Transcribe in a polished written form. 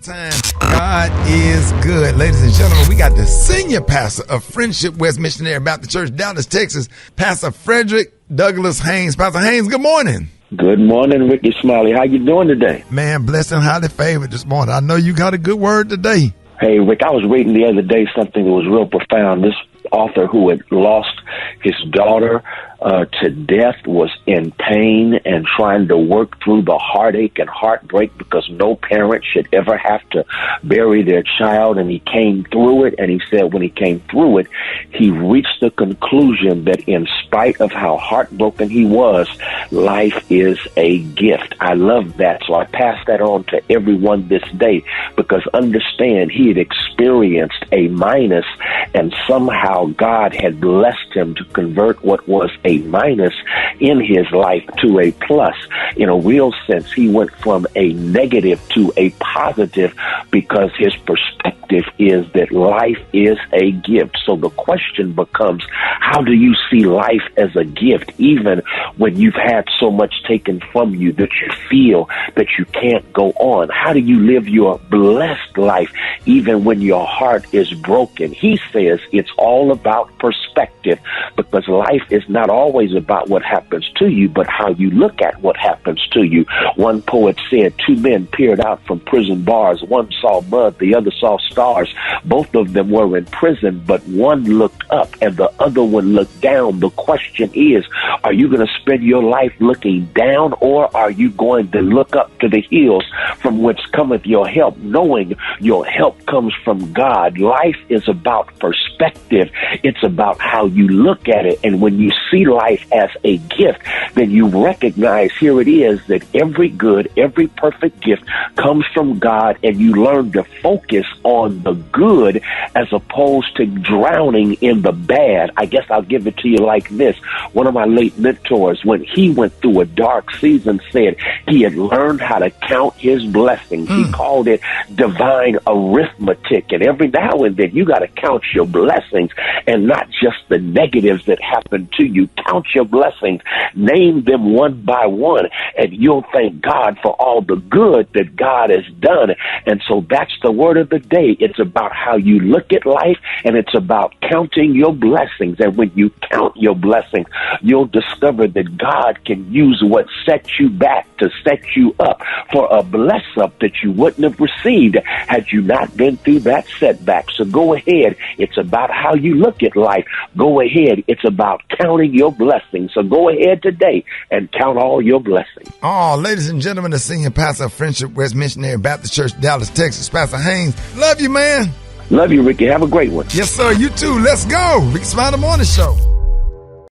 Time. God is good. Ladies and gentlemen, we got the senior pastor of Friendship West Missionary Baptist Church, Dallas, Texas, Pastor Frederick Douglass Haynes. Pastor Haynes, good morning. Good morning, Rickey, Smiley. How you doing today? Man, blessed and highly favored this morning. I know you got a good word today. Hey, Rick, I was reading the other day something that was real profound. This author who had lost his daughter to death was in pain and trying to work through the heartache and heartbreak because no parent should ever have to bury their child. And he came through it, and he said when he came through it, he reached the conclusion that in spite of how heartbroken he was, life is a gift. I love that, so I pass that on to everyone this day, because understand, he had experienced a minus, and somehow God had blessed him to convert what was a minus in his life to a plus. In a real sense, he went from a negative to a positive because his perspective is that life is a gift. So the question becomes, how do you see life as a gift, even when you've had so much taken from you that you feel that you can't go on? How do you live your blessed life, even when your heart is broken? He says it's all about perspective, because life is not always about what happens to you, but how you look at what happens to you. One poet said, two men peered out from prison bars. One saw mud, the other saw stars. Both of them were in prison, but one looked up and the other one looked down. The question is, are you going to spend your life looking down, or are you going to look up to the hills from whence cometh your help, knowing your help comes from God? Life is about perspective. It's about how you look at it. And when you see life as a gift, then you recognize, here it is, that every good, every perfect gift comes from God, and you learn to focus on the good as opposed to drowning in the bad. I guess I'll give it to you like this. One of my late mentors, when he went through a dark season, said he had learned how to count his blessings. He called it divine arithmetic. And every now and then you got to count your blessings and not just the negatives that happen to you. Count your blessings, name them one by one, and you'll thank God for all the good that God has done. And so that's the word of the day. It's about how you look at life, and it's about counting your blessings. And when you count your blessings, you'll discover that God can use what sets you back to set you up for a bless up that you wouldn't have received had you not been through that setback. So go ahead. It's about how you look at life. Go ahead. It's about counting your blessings. So go ahead today and count all your blessings. Oh, ladies and gentlemen, the senior pastor of Friendship West Missionary Baptist Church, Dallas, Texas, Pastor Haynes. Love you, man. Love you, Rickey. Have a great one. Yes, sir. You too. Let's go. Rickey Smiley Morning Show.